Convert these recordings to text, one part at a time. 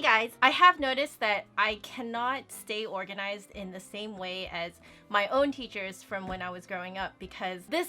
guys, I have noticed that I cannot stay organized in the same way as my own teachers from when I was growing up, because this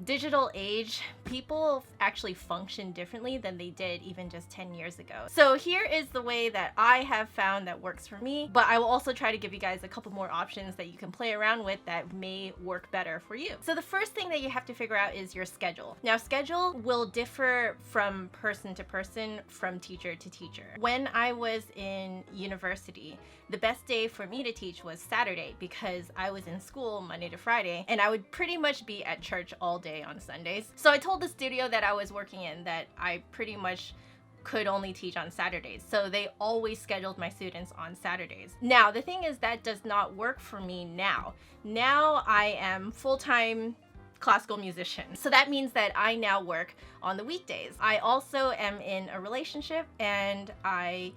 digital age, people actually function differently than they did even just 10 years ago. So here is the way that I have found that works for me, but I will also try to give you guys a couple more options that you can play around with that may work better for you. So the first thing that you have to figure out is your schedule. Now, schedule will differ from person to person, from teacher to teacher. When I was in university, the best day for me to teach was Saturday, because I was in school Monday to Friday, and I would pretty much be at church all day on Sundays. So I told the studio that I was working in that I pretty much could only teach on Saturdays. So they always scheduled my students on Saturdays. Now, the thing is that does not work for me now. Now I am full-time classical musician. So that means that I now work on the weekdays. I also am in a relationship, and I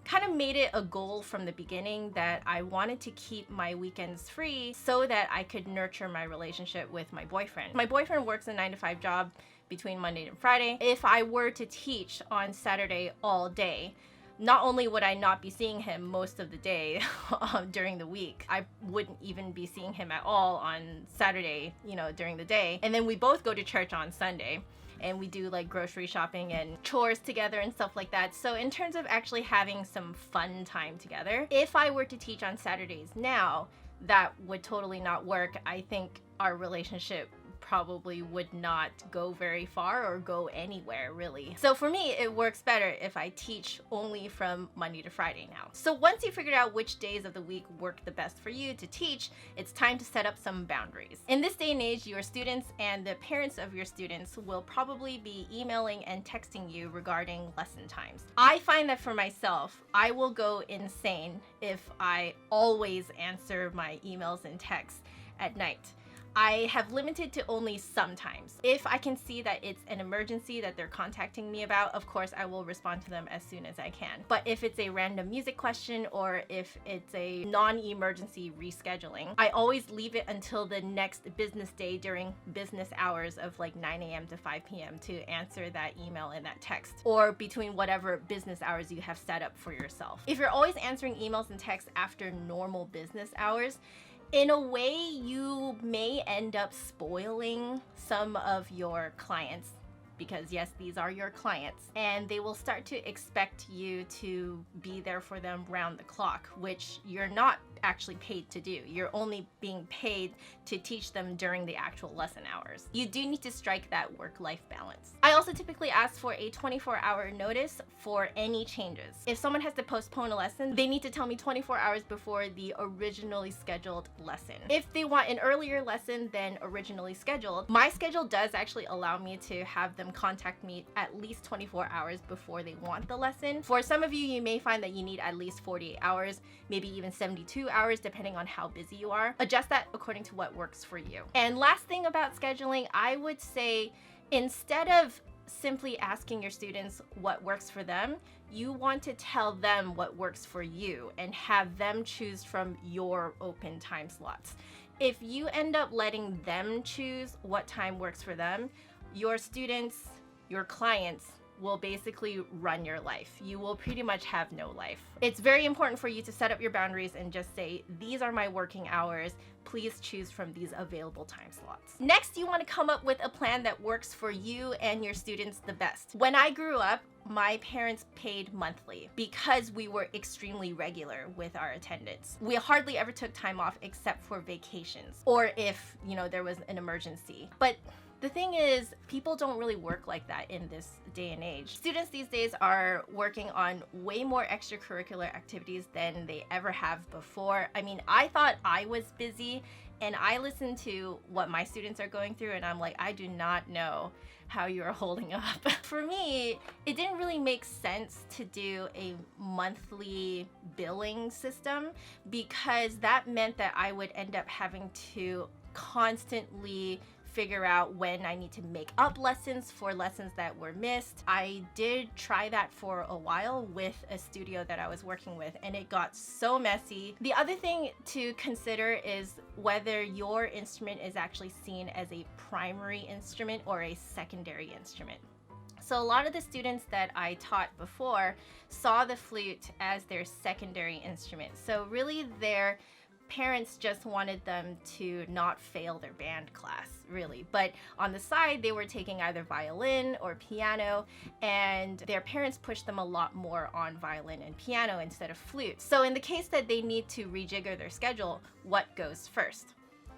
kind of made it a goal from the beginning that I wanted to keep my weekends free so that I could nurture my relationship with my boyfriend. My boyfriend works a 9-to-5 job between Monday and Friday. If I were to teach on Saturday all day, not only would I not be seeing him most of the day during the week, I wouldn't even be seeing him at all on Saturday, during the day. And then we both go to church on Sunday, and we do like grocery shopping and chores together and stuff like that. So in terms of actually having some fun time together, if I were to teach on Saturdays now, that would totally not work. I think our relationship probably would not go very far or go anywhere, really. So for me, it works better if I teach only from Monday to Friday now. So once you figured out which days of the week work the best for you to teach, it's time to set up some boundaries. In this day and age, your students and the parents of your students will probably be emailing and texting you regarding lesson times. I find that for myself, I will go insane if I always answer my emails and texts at night. I have limited to only sometimes. If I can see that it's an emergency that they're contacting me about, of course I will respond to them as soon as I can. But if it's a random music question or if it's a non-emergency rescheduling, I always leave it until the next business day during business hours of like 9 a.m. to 5 p.m. to answer that email and that text, or between whatever business hours you have set up for yourself. If you're always answering emails and texts after normal business hours, in a way, you may end up spoiling some of your clients, because yes, these are your clients, and they will start to expect you to be there for them round the clock, which you're not actually paid to do. You're only being paid to teach them during the actual lesson hours. You do need to strike that work-life balance. I also typically ask for a 24-hour notice for any changes. If someone has to postpone a lesson, they need to tell me 24 hours before the originally scheduled lesson. If they want an earlier lesson than originally scheduled, my schedule does actually allow me to have them contact me at least 24 hours before they want the lesson. For some of you, you may find that you need at least 48 hours, maybe even 72 hours, depending on how busy you are. Adjust that according to what works for you. And last thing about scheduling, I would say, instead of simply asking your students what works for them, you want to tell them what works for you and have them choose from your open time slots. If you end up letting them choose what time works for them, your students, your clients, will basically run your life. You will pretty much have no life. It's very important for you to set up your boundaries and just say, these are my working hours. Please choose from these available time slots. Next, you want to come up with a plan that works for you and your students the best. When I grew up, my parents paid monthly because we were extremely regular with our attendance. We hardly ever took time off except for vacations or if, there was an emergency. But the thing is, people don't really work like that in this day and age. Students these days are working on way more extracurricular activities than they ever have before. I mean, I thought I was busy, and I listen to what my students are going through, and I'm like, I do not know how you're holding up. For me, it didn't really make sense to do a monthly billing system, because that meant that I would end up having to constantly figure out when I need to make up lessons for lessons that were missed. I did try that for a while with a studio that I was working with, and it got so messy. The other thing to consider is whether your instrument is actually seen as a primary instrument or a secondary instrument. So a lot of the students that I taught before saw the flute as their secondary instrument. So really their parents just wanted them to not fail their band class, really. But on the side, they were taking either violin or piano, and their parents pushed them a lot more on violin and piano instead of flute. So in the case that they need to rejigger their schedule, what goes first?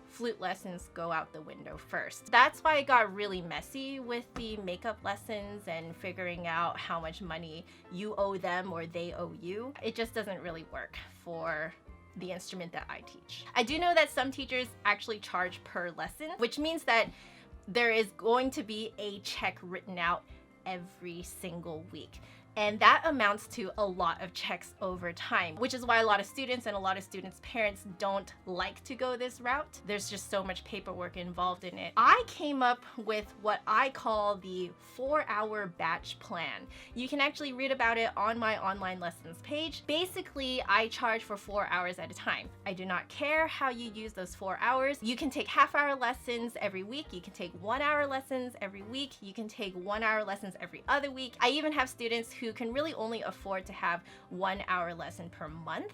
Flute lessons go out the window first. That's why it got really messy with the makeup lessons and figuring out how much money you owe them or they owe you. It just doesn't really work for the instrument that I teach. I do know that some teachers actually charge per lesson, which means that there is going to be a check written out every single week. And that amounts to a lot of checks over time, which is why a lot of students and a lot of students' parents don't like to go this route. There's just so much paperwork involved in it. I came up with what I call the 4-hour batch plan. You can actually read about it on my online lessons page. Basically, I charge for 4 hours at a time. I do not care how you use those 4 hours. You can take half-hour lessons every week. You can take 1-hour lessons every week. You can take 1-hour lessons every other week. I even have students who can really only afford to have 1-hour lesson per month.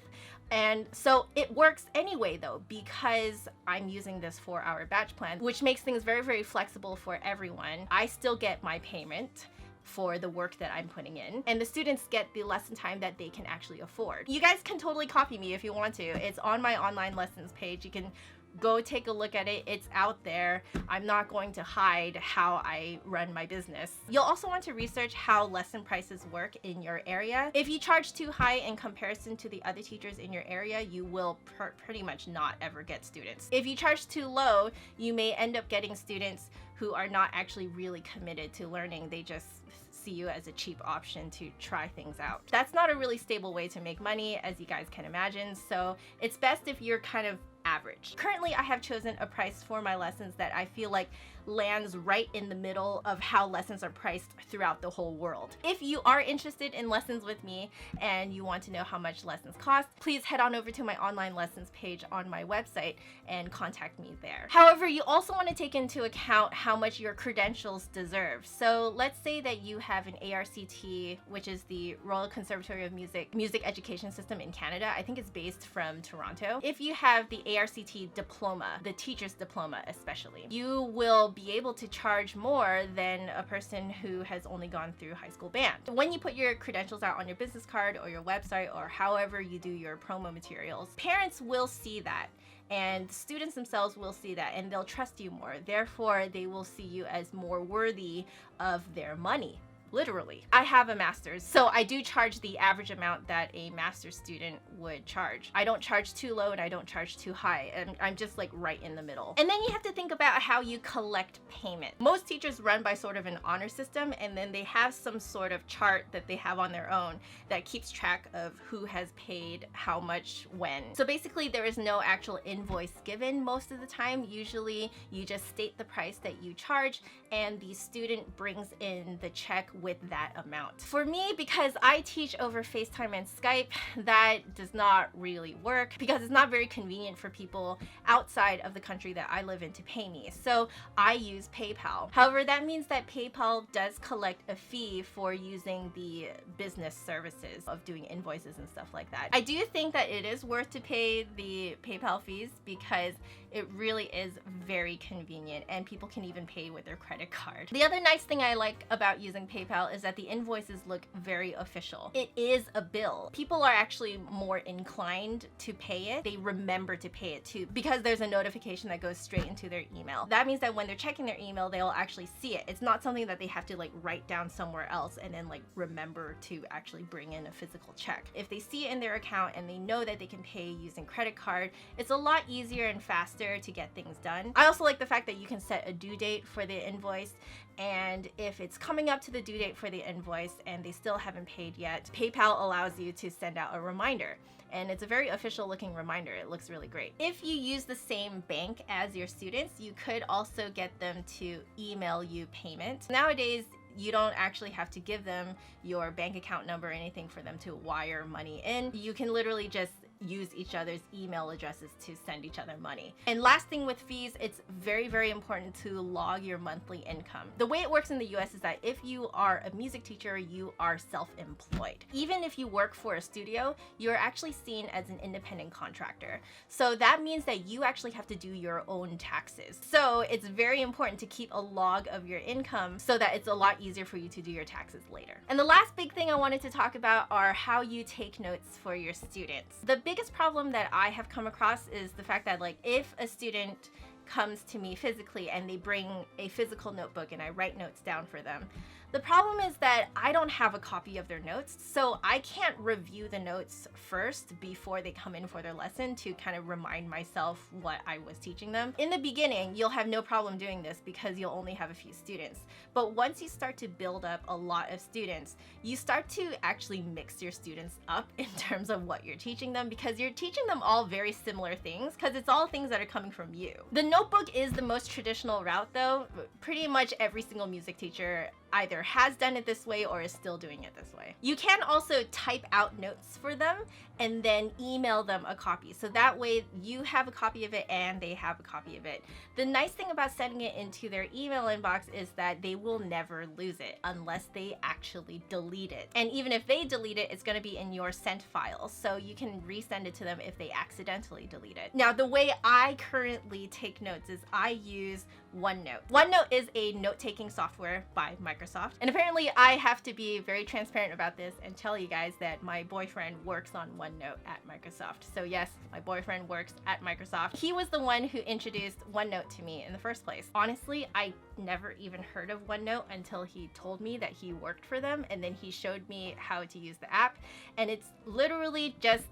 And so it works anyway though, because I'm using this 4-hour batch plan, which makes things very, very flexible for everyone. I still get my payment for the work that I'm putting in, and the students get the lesson time that they can actually afford. You guys can totally copy me if you want to. It's on my online lessons page. You can go take a look at it. It's out there. I'm not going to hide how I run my business. You'll also want to research how lesson prices work in your area. If you charge too high in comparison to the other teachers in your area, you will pretty much not ever get students. If you charge too low, you may end up getting students who are not actually really committed to learning. They just see you as a cheap option to try things out. That's not a really stable way to make money, as you guys can imagine, so it's best if you're kind of average. Currently, I have chosen a price for my lessons that I feel like lands right in the middle of how lessons are priced throughout the whole world. If you are interested in lessons with me and you want to know how much lessons cost, please head on over to my online lessons page on my website and contact me there. However, you also want to take into account how much your credentials deserve. So let's say that you have an ARCT, which is the Royal Conservatory of Music Education System in Canada. I think it's based from Toronto. If you have the ARCT diploma, the teacher's diploma especially, you will be able to charge more than a person who has only gone through high school band. When you put your credentials out on your business card or your website or however you do your promo materials, parents will see that. And students themselves will see that, and they'll trust you more. Therefore, they will see you as more worthy of their money. Literally. I have a master's, so I do charge the average amount that a master's student would charge. I don't charge too low and I don't charge too high, and I'm just like right in the middle. And then you have to think about how you collect payment. Most teachers run by sort of an honor system, and then they have some sort of chart that they have on their own that keeps track of who has paid how much when. So basically there is no actual invoice given most of the time. Usually you just state the price that you charge and the student brings in the check with that amount. For me, because I teach over FaceTime and Skype, that does not really work because it's not very convenient for people outside of the country that I live in to pay me. So I use PayPal. However, that means that PayPal does collect a fee for using the business services of doing invoices and stuff like that. I do think that it is worth to pay the PayPal fees because it really is very convenient and people can even pay with their credit card. The other nice thing I like about using PayPal is that the invoices look very official. It is a bill. People are actually more inclined to pay it. They remember to pay it too because there's a notification that goes straight into their email. That means that when they're checking their email, they'll actually see it. It's not something that they have to like write down somewhere else and then like remember to actually bring in a physical check. If they see it in their account and they know that they can pay using credit card, it's a lot easier and faster to get things done. I also like the fact that you can set a due date for the invoice, and if it's coming up to the due date for the invoice and they still haven't paid yet, PayPal allows you to send out a reminder. And it's a very official looking reminder. It looks really great. If you use the same bank as your students, you could also get them to email you payment. Nowadays, you don't actually have to give them your bank account number or anything for them to wire money in. You can literally just use each other's email addresses to send each other money. And last thing with fees, it's very, very important to log your monthly income. The way it works in the US is that if you are a music teacher, you are self-employed. Even if you work for a studio, you're actually seen as an independent contractor. So that means that you actually have to do your own taxes. So it's very important to keep a log of your income so that it's a lot easier for you to do your taxes later. And the last big thing I wanted to talk about are how you take notes for your students. The biggest problem that I have come across is the fact that, like, if a student comes to me physically and they bring a physical notebook and I write notes down for them, the problem is that I don't have a copy of their notes, so I can't review the notes first before they come in for their lesson to kind of remind myself what I was teaching them. In the beginning, you'll have no problem doing this because you'll only have a few students. But once you start to build up a lot of students, you start to actually mix your students up in terms of what you're teaching them, because you're teaching them all very similar things because it's all things that are coming from you. The notebook is the most traditional route though. Pretty much every single music teacher either has done it this way or is still doing it this way. You can also type out notes for them and then email them a copy. So that way you have a copy of it and they have a copy of it. The nice thing about sending it into their email inbox is that they will never lose it unless they actually delete it. And even if they delete it, it's going to be in your sent file. So you can resend it to them if they accidentally delete it. Now, the way I currently take notes is I use OneNote. OneNote is a note-taking software by Microsoft. And apparently I have to be very transparent about this and tell you guys that my boyfriend works on OneNote at Microsoft. So yes, my boyfriend works at Microsoft. He was the one who introduced OneNote to me in the first place. Honestly, I never even heard of OneNote until he told me that he worked for them, and then he showed me how to use the app. And it's literally just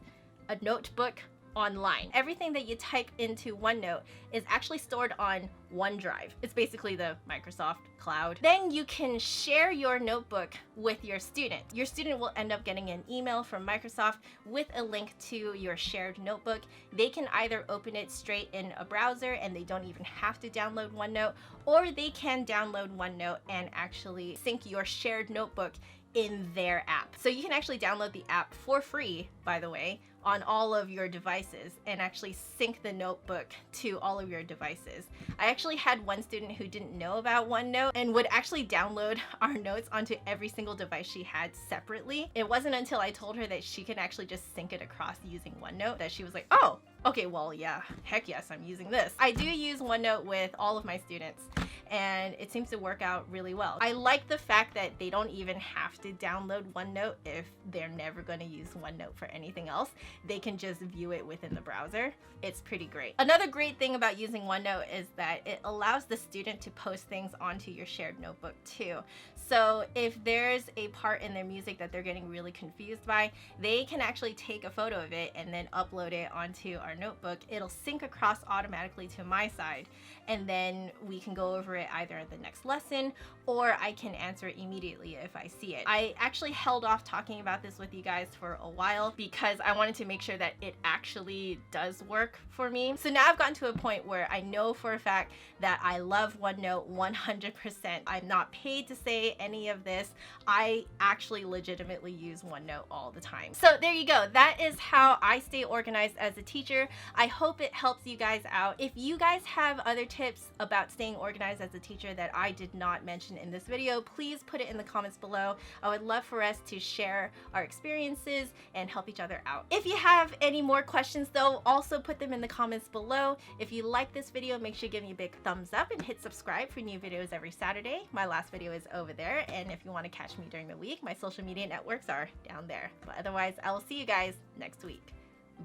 a notebook online. Everything that you type into OneNote is actually stored on OneDrive. It's basically the Microsoft cloud. Then you can share your notebook with your student. Your student will end up getting an email from Microsoft with a link to your shared notebook. They can either open it straight in a browser and they don't even have to download OneNote, or they can download OneNote and actually sync your shared notebook in their app. So you can actually download the app for free, by the way, on all of your devices and actually sync the notebook to all of your devices. I actually had one student who didn't know about OneNote and would actually download our notes onto every single device she had separately. It wasn't until I told her that she can actually just sync it across using OneNote that she was like, oh, okay, well, yeah, heck yes, I'm using this. I do use OneNote with all of my students, and it seems to work out really well. I like the fact that they don't even have to download OneNote if they're never going to use OneNote for anything else. They can just view it within the browser. It's pretty great. Another great thing about using OneNote is that it allows the student to post things onto your shared notebook too. So if there's a part in their music that they're getting really confused by, they can actually take a photo of it and then upload it onto our notebook. It'll sync across automatically to my side, and then we can go over it either at the next lesson, or I can answer it immediately if I see it. I actually held off talking about this with you guys for a while because I wanted to make sure that it actually does work for me. So now I've gotten to a point where I know for a fact that I love OneNote 100%. I'm not paid to say any of this. I actually legitimately use OneNote all the time. So there you go. That is how I stay organized as a teacher. I hope it helps you guys out. If you guys have other tips about staying organized as a teacher that I did not mention in this video, please put it in the comments below. I would love for us to share our experiences and help each other out. If you have any more questions though, also put them in the comments below. If you like this video, make sure you give me a big thumbs up and hit subscribe for new videos every Saturday. My last video is over there, and if you want to catch me during the week, my social media networks are down there. But otherwise, I will see you guys next week.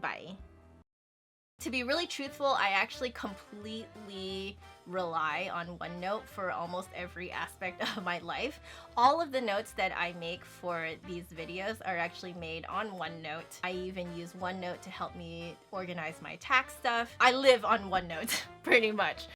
Bye. To be really truthful, I actually completely rely on OneNote for almost every aspect of my life. All of the notes that I make for these videos are actually made on OneNote. I even use OneNote to help me organize my tax stuff. I live on OneNote, pretty much.